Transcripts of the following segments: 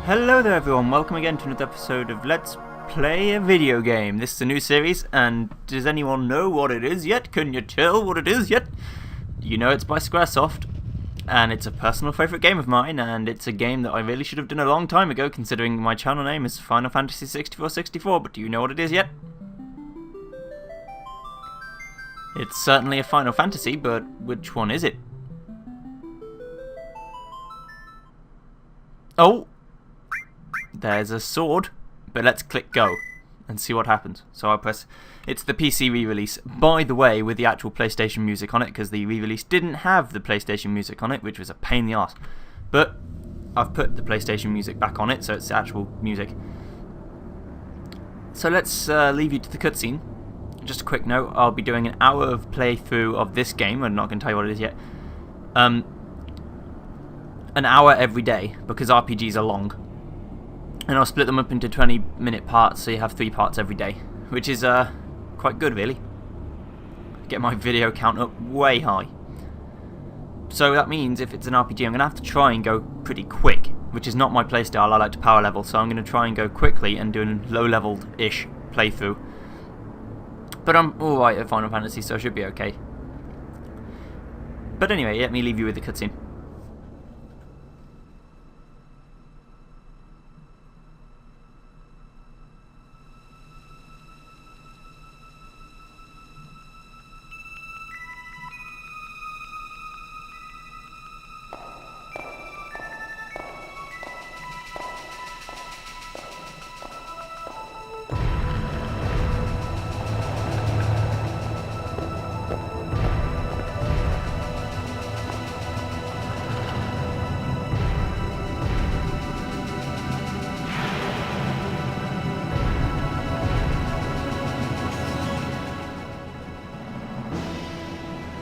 Hello there everyone, welcome again to another episode of Let's Play a Video Game. This is a new series, and does anyone know what it is yet? Can you tell what it is yet? You know it's by Squaresoft, and it's a personal favourite game of mine, and it's a game that I really should have done a long time ago, considering my channel name is Final Fantasy 6464, but do you know what it is yet? It's certainly a Final Fantasy, but which one is it? Oh! There's a sword, but let's click go and see what happens. So I'll press, it's the PC re-release, by the way, with the actual PlayStation music on it, because the re-release didn't have the PlayStation music on it, which was a pain in the arse. But I've put the PlayStation music back on it, so it's actual music. So let's leave you to the cutscene. Just a quick note, I'll be doing an hour of playthrough of this game. I'm not going to tell you what it is yet. An hour every day, because RPGs are long. And I'll split them up into 20-minute parts, so you have 3 parts every day, which is quite good, really. Get my video count up way high. So that means if it's an RPG, I'm going to have to try and go pretty quick, which is not my playstyle. I like to power level, so I'm going to try and go quickly and do a low-leveled-ish playthrough. But I'm alright at Final Fantasy, so I should be okay. But anyway, let me leave you with the cutscene.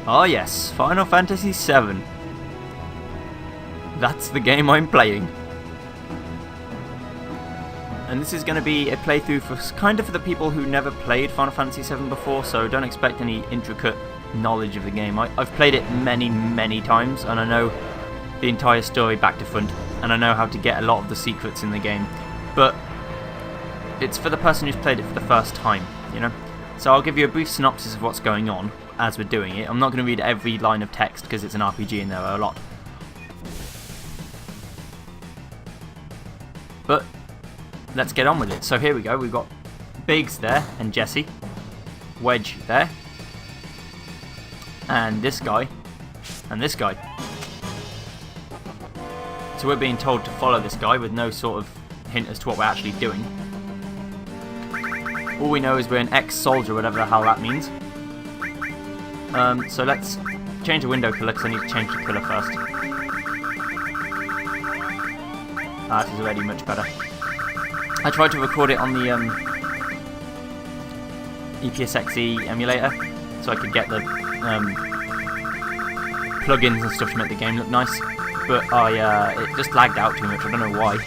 Oh yes, Final Fantasy VII. That's the game I'm playing. And this is going to be a playthrough for kind of for the people who never played Final Fantasy VII before, so don't expect any intricate knowledge of the game. I've played it many times, and I know the entire story back to front, and I know how to get a lot of the secrets in the game. But it's for the person who's played it for the first time, you know? So I'll give you a brief synopsis of what's going on as we're doing it. I'm not going to read every line of text because it's an RPG and there are a lot. But let's get on with it. So here we go. We've got Biggs there and Jesse. Wedge there. And this guy. And this guy. So we're being told to follow this guy with no sort of hint as to what we're actually doing. All we know is we're an ex-soldier, whatever the hell that means. So let's change the window colour, because I need to change the colour first. Ah, this is already much better. I tried to record it on the EPSXE emulator, so I could get the plugins and stuff to make the game look nice. But it just lagged out too much, I don't know why.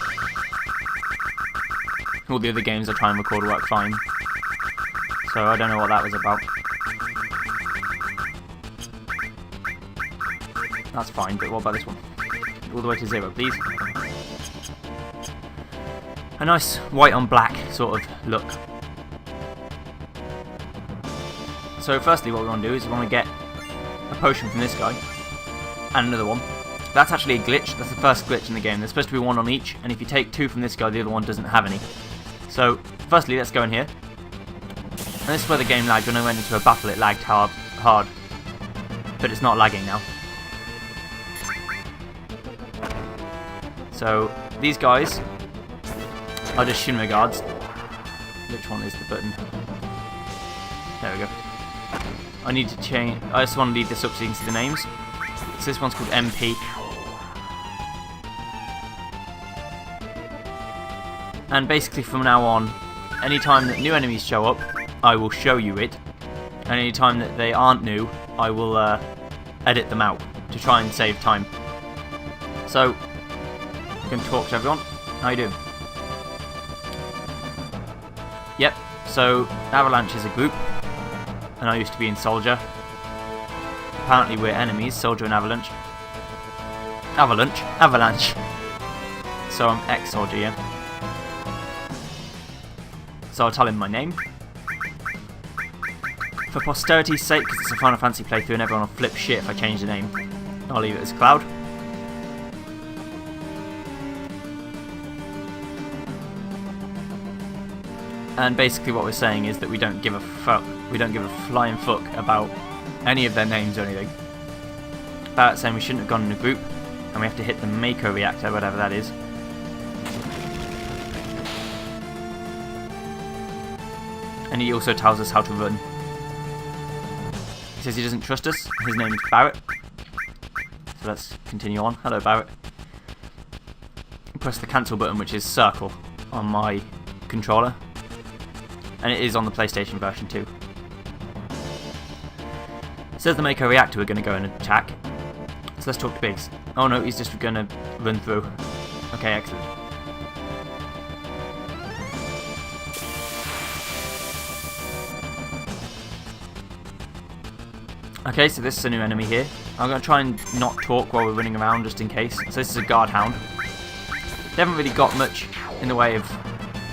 All the other games I try and record work fine. So I don't know what that was about. That's fine, but what about this one? All the way to 0, please. A nice white on black sort of look. So firstly what we want to do is we want to get a potion from this guy. And another one. That's actually a glitch. That's the first glitch in the game. There's supposed to be 1 on each, and if you take 2 from this guy, the other one doesn't have any. So firstly, let's go in here. And this is where the game lagged. When I went into a battle, it lagged hard. But it's not lagging now. So, these guys are just Shinra guards. Which one is the button? There we go. I need to change. I just want to leave this up so you can see the names. So this one's called MP. And basically from now on, anytime that new enemies show up, I will show you it. And anytime that they aren't new, I will edit them out to try and save time. So, you can talk to everyone. How you doing? Yep, so Avalanche is a group, and I used to be in Soldier. Apparently we're enemies, Soldier and Avalanche. Avalanche. So I'm ex-soldier, yeah? So I'll tell him my name. For posterity's sake, because it's a Final Fantasy playthrough and everyone will flip shit if I change the name, I'll leave it as Cloud. And basically what we're saying is that we don't give a fuck. We don't give a flying fuck about any of their names or anything. Barrett's saying we shouldn't have gone in a group, and we have to hit the Mako reactor, whatever that is. And he also tells us how to run. He says he doesn't trust us. His name is Barrett. So let's continue on. Hello, Barrett. Press the cancel button, which is circle, on my controller. And it is on the PlayStation version too. It says the Mako reactor we're going to go and attack. So let's talk to Biggs. Oh no, he's just going to run through. Okay, excellent. Okay, so this is a new enemy here. I'm going to try and not talk while we're running around just in case. So this is a guard hound. They haven't really got much in the way of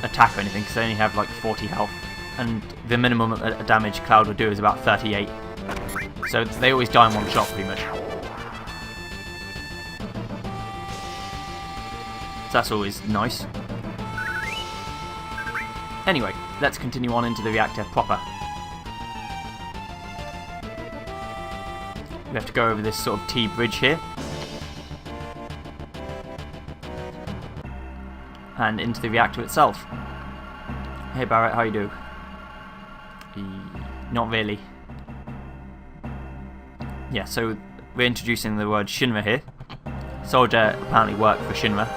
attack or anything because they only have like 40 health. And the minimum damage Cloud would do is about 38. So they always die in one shot pretty much. So that's always nice. Anyway, let's continue on into the reactor proper. We have to go over this sort of T-bridge here. And into the reactor itself. Hey Barrett, how you do? Not really. Yeah, so we're introducing the word Shinra here. Soldier apparently worked for Shinra.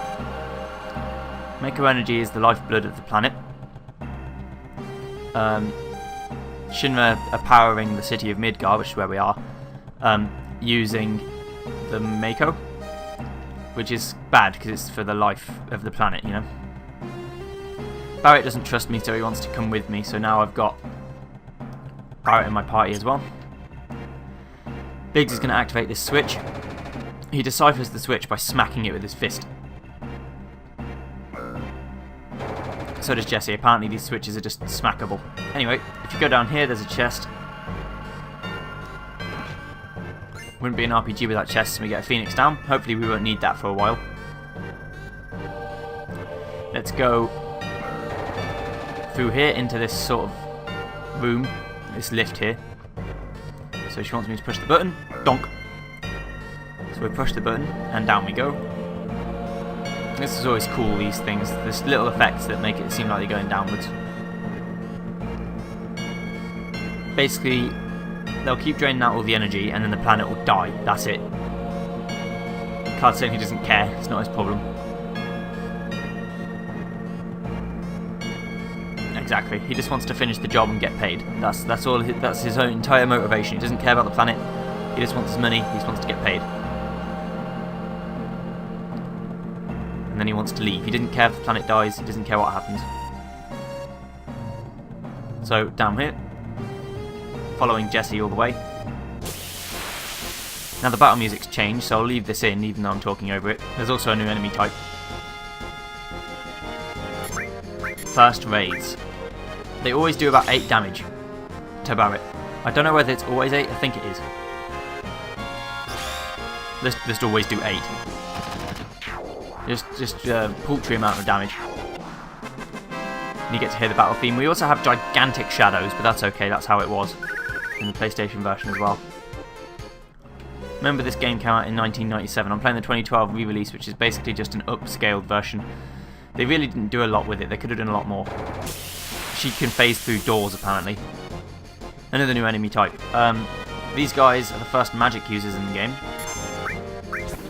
Mako energy is the lifeblood of the planet. Shinra are powering the city of Midgar, which is where we are, using the Mako, which is bad because it's for the life of the planet, you know. Barrett doesn't trust me, so he wants to come with me, so now I've got Barrett in my party as well. Biggs is going to activate this switch. He deciphers the switch by smacking it with his fist. So does Jesse. Apparently these switches are just smackable. Anyway, if you go down here, there's a chest. Wouldn't be an RPG without chests, and we get a Phoenix down. Hopefully we won't need that for a while. Let's go through here into this sort of room, this lift here. So she wants me to push the button. Donk. So we push the button, and down we go. This is always cool, these things. There's little effects that make it seem like they're going downwards. Basically, they'll keep draining out all the energy, and then the planet will die. That's it. Card saying he doesn't care. It's not his problem. Exactly. He just wants to finish the job and get paid. That's all. That's his own entire motivation. He doesn't care about the planet. He just wants his money. He just wants to get paid. And then he wants to leave. He doesn't care if the planet dies. He doesn't care what happens. So down here, following Jesse all the way. Now the battle music's changed, so I'll leave this in even though I'm talking over it. There's also a new enemy type. First raids. They always do about 8 damage to Barrett. I don't know whether it's always 8, I think it is. Let's always do 8. Just a paltry amount of damage. And you get to hear the battle theme. We also have gigantic shadows, but that's okay, that's how it was in the PlayStation version as well. Remember, this game came out in 1997. I'm playing the 2012 re-release, which is basically just an upscaled version. They really didn't do a lot with it. They could have done a lot more. She can phase through doors, apparently. Another new enemy type. These guys are the first magic users in the game.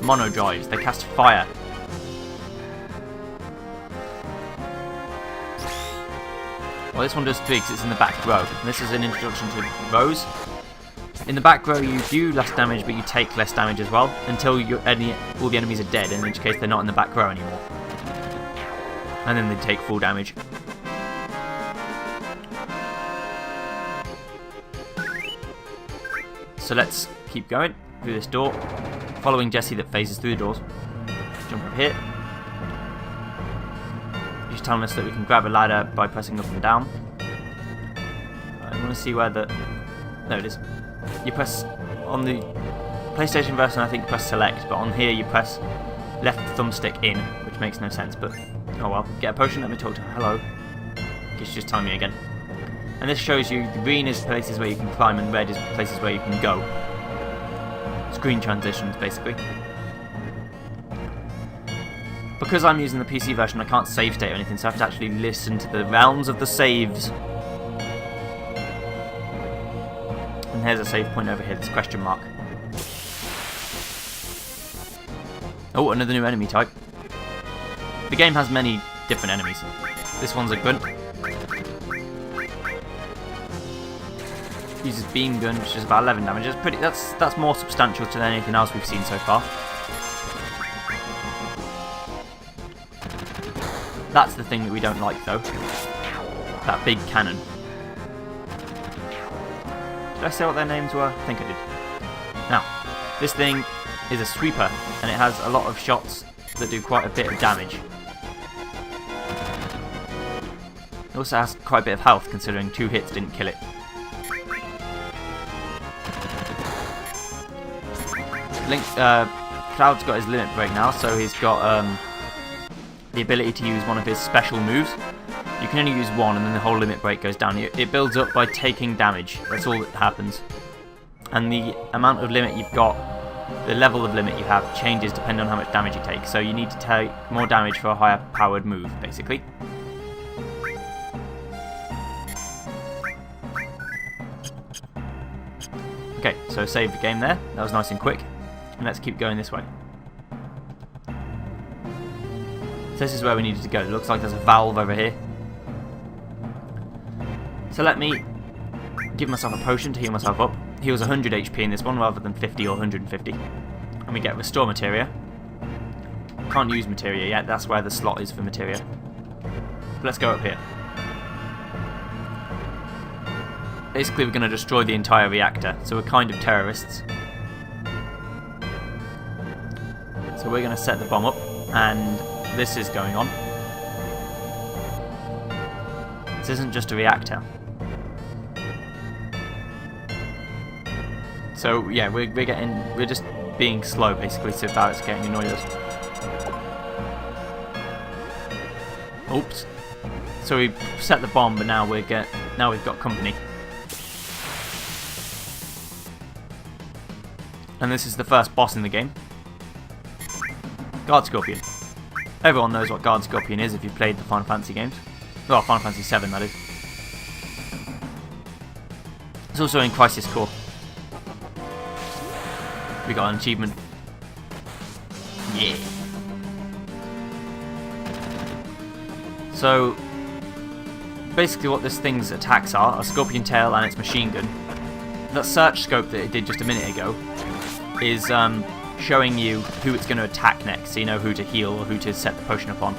Mono drives. They cast fire. Well, this one does 3 because it's in the back row. And this is an introduction to rows. In the back row you do less damage, but you take less damage as well, until all the enemies are dead, in which case they're not in the back row anymore. And then they take full damage. So let's keep going through this door, following Jesse that phases through the doors. Jump up here. He's telling us that we can grab a ladder by pressing up and down. I want to see where the... There it is. You press on the PlayStation version, I think you press select, but on here you press left thumbstick in, which makes no sense, but oh well. Get a potion, let me talk to her. Hello. She's just telling me again. And this shows you the green is places where you can climb and red is places where you can go. Screen transitions, basically. Because I'm using the PC version, I can't save state or anything, so I have to actually listen to the realms of the saves. And here's a save point over here, this question mark. Oh, another new enemy type. The game has many different enemies. This one's a gun. Uses beam gun, which is about 11 damage. That's more substantial to anything else we've seen so far. That's the thing that we don't like, though. That big cannon. Did I say what their names were? I think I did. Now, this thing is a sweeper, and it has a lot of shots that do quite a bit of damage. It also has quite a bit of health, considering 2 hits didn't kill it. Cloud's got his limit break now, so he's got the ability to use one of his special moves. You can only use one, and then the whole limit break goes down. It builds up by taking damage. That's all that happens. And the amount of limit you've got, the level of limit you have, changes depending on how much damage you take. So you need to take more damage for a higher powered move, basically. Okay, so save the game there. That was nice and quick. And let's keep going this way. So this is where we needed to go. It looks like there's a valve over here. So let me give myself a potion to heal myself up. Heals 100 HP in this one rather than 50 or 150. And we get restore materia. Can't use materia yet, that's where the slot is for materia. But let's go up here. Basically we're going to destroy the entire reactor, so we're kind of terrorists. So we're going to set the bomb up, and this is going on. This isn't just a reactor. So yeah, we're just being slow basically, so Barrett's getting annoyed at us. Oops. So we set the bomb, but now we've got company. And this is the first boss in the game. Guard Scorpion. Everyone knows what Guard Scorpion is if you've played the Final Fantasy games. Well, Final Fantasy 7 that is. It's also in Crisis Core. We got an achievement. Yeah. So, basically what this thing's attacks are, a scorpion tail and its machine gun. That search scope that it did just a minute ago is showing you who it's going to attack next, so you know who to heal or who to set the potion upon.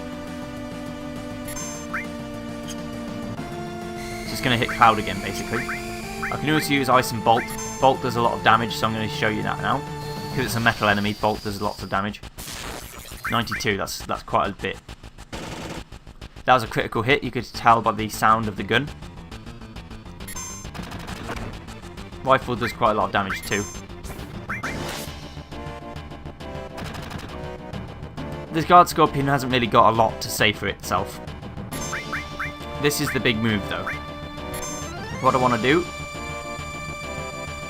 So it's going to hit Cloud again, basically. I can also use Ice and Bolt. Bolt does a lot of damage, so I'm going to show you that now. Because it's a metal enemy, Bolt does lots of damage. 92, that's quite a bit. That was a critical hit, you could tell by the sound of the gun. Rifle does quite a lot of damage too. This Guard Scorpion hasn't really got a lot to say for itself. This is the big move though. What I want to do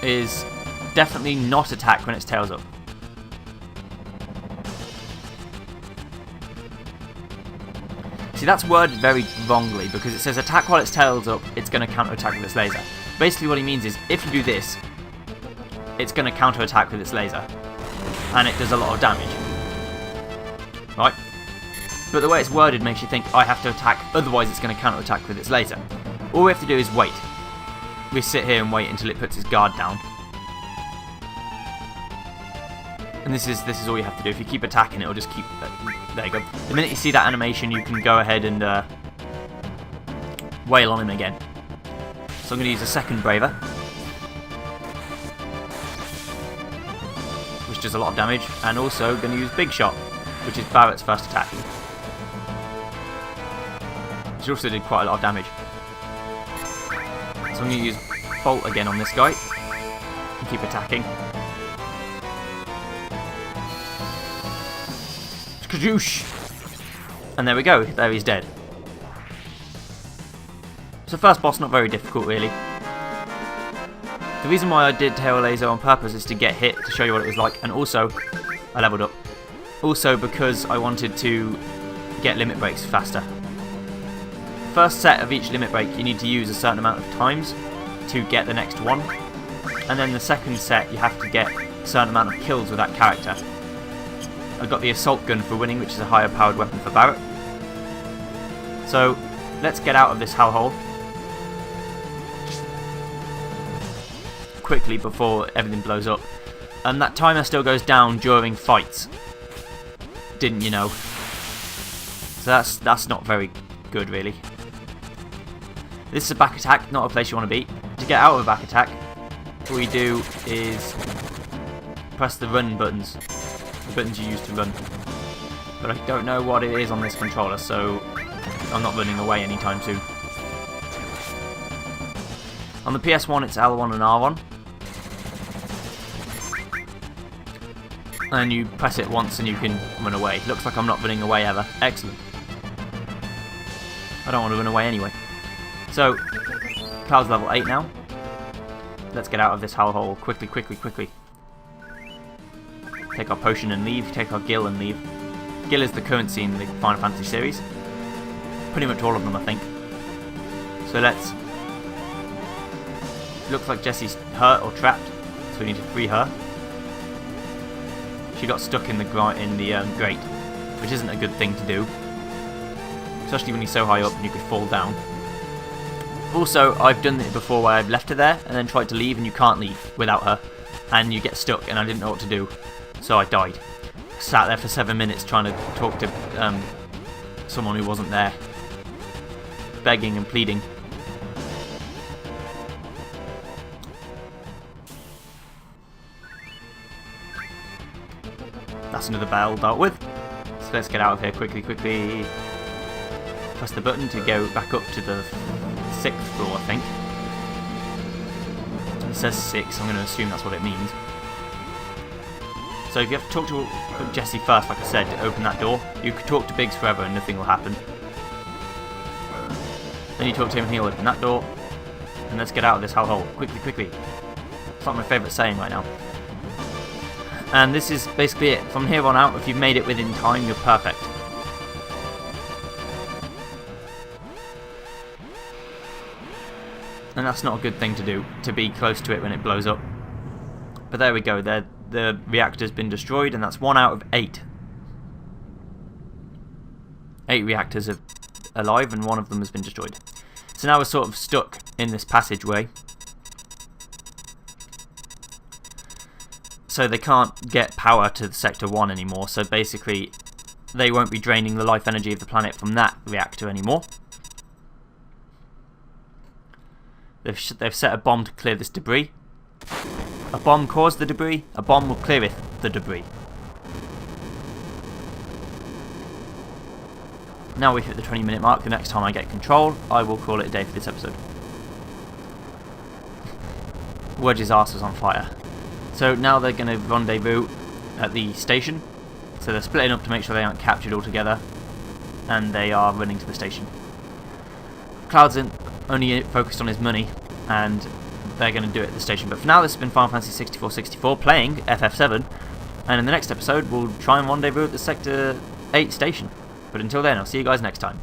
is definitely not attack when its tail's up. See, that's worded very wrongly because it says attack while its tail's up, it's going to counter-attack with its laser. Basically what he means is if you do this, it's going to counter-attack with its laser. And it does a lot of damage. Right? But the way it's worded makes you think I have to attack, otherwise it's going to counter-attack with its laser. All we have to do is wait. We sit here and wait until it puts its guard down. And this is all you have to do. If you keep attacking, it'll just keep... there you go. The minute you see that animation, you can go ahead and wail on him again. So I'm going to use a second Braver, which does a lot of damage, and also going to use Big Shot, which is Barrett's first attack. which also did quite a lot of damage. So I'm going to use Bolt again on this guy and keep attacking. Skadoosh! And there we go, there he's dead. So first boss, not very difficult really. The reason why I did Tail Laser on purpose is to get hit, to show you what it was like, and also, I leveled up. Also because I wanted to get limit breaks faster. First set of each limit break you need to use a certain amount of times to get the next one. And then the second set you have to get a certain amount of kills with that character. I got the assault gun for winning, which is a higher powered weapon for Barrett. So let's get out of this hellhole quickly before everything blows up. And that timer still goes down during fights. Didn't you know? So that's not very good really. This is a back attack, not a place you want to be. To get out of a back attack, all you do is press the run buttons. The buttons you use to run. But I don't know what it is on this controller, so I'm not running away anytime soon. On the PS1 it's L1 and R1. And you press it once and you can run away. Looks like I'm not running away ever. Excellent. I don't want to run away anyway. So, Cloud's level 8 now. Let's get out of this hellhole quickly, quickly, quickly. Take our potion and leave, take our Gil and leave. Gil is the currency in the Final Fantasy series. Pretty much all of them, I think. So let's... Looks like Jessie's hurt or trapped, so we need to free her. She got stuck in the grate, which isn't a good thing to do. Especially when you're so high up and you could fall down. Also, I've done it before where I've left her there and then tried to leave and you can't leave without her. And you get stuck and I didn't know what to do. So I died. Sat there for 7 minutes trying to talk to someone who wasn't there. Begging and pleading. That's another battle dealt with. So let's get out of here quickly, quickly. Press the button to go back up to the 6th floor, I think. It says 6, I'm going to assume that's what it means. So if you have to talk to Jessie first, like I said, to open that door, you could talk to Biggs forever and nothing will happen. Then you talk to him and he'll open that door. And let's get out of this hellhole. Quickly, quickly. It's like my favourite saying right now. And this is basically it. From here on out, if you've made it within time, you're perfect. And that's not a good thing to do, to be close to it when it blows up. But there we go, the reactor's been destroyed, and that's 1 out of 8. 8 reactors are alive, and 1 of them has been destroyed. So now we're sort of stuck in this passageway. So they can't get power to Sector 1 anymore, so basically they won't be draining the life energy of the planet from that reactor anymore. They've set a bomb to clear this debris. A bomb caused the debris, a bomb will clear the debris. Now we've hit the 20-minute mark. The next time I get control, I will call it a day for this episode. Wedge's arse was on fire. So now they're going to rendezvous at the station. So they're splitting up to make sure they aren't captured all together. And they are running to the station. Cloud's only focused on his money, and they're going to do it at the station. But for now, this has been Final Fantasy 64-64 playing FF7, and in the next episode we'll try and rendezvous at the Sector 8 station. But until then, I'll see you guys next time.